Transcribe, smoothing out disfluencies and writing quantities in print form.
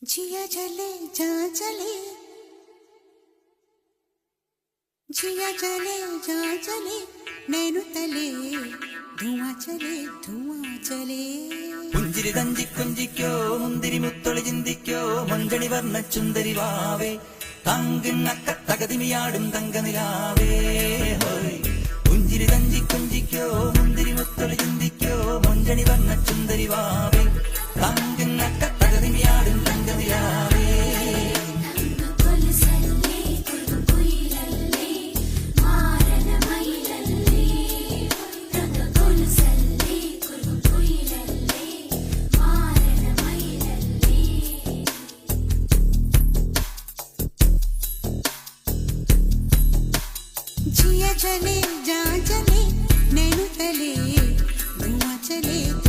जिया चले जा चले, जिया चले जा चले, नैनु तले धुआं चले പുഞ്ചിരി തഞ്ചി കൊഞ്ചിക്കോ മുന്തിരി മുത്തൊളി ചിന്തിക്കോ മഞ്ചണി വർണ്ണ ചുന്ദരി വാവേ തങ്കിണ്ണക്ക തകതിമിയാടും തങ്കനിലാവേ പുഞ്ചിരി തഞ്ചി കൊഞ്ചിക്കോ മുന്തിരി മുത്തൊളി ചിന്തിക്കോ മഞ്ചണി വർണ്ണ ചുന്ദരി വാവേ തങ്കിണ്ണക്ക തകതിമിയാടും തങ്കനിലാവേ जिया चले जा चले, नैनु तले धुआं चले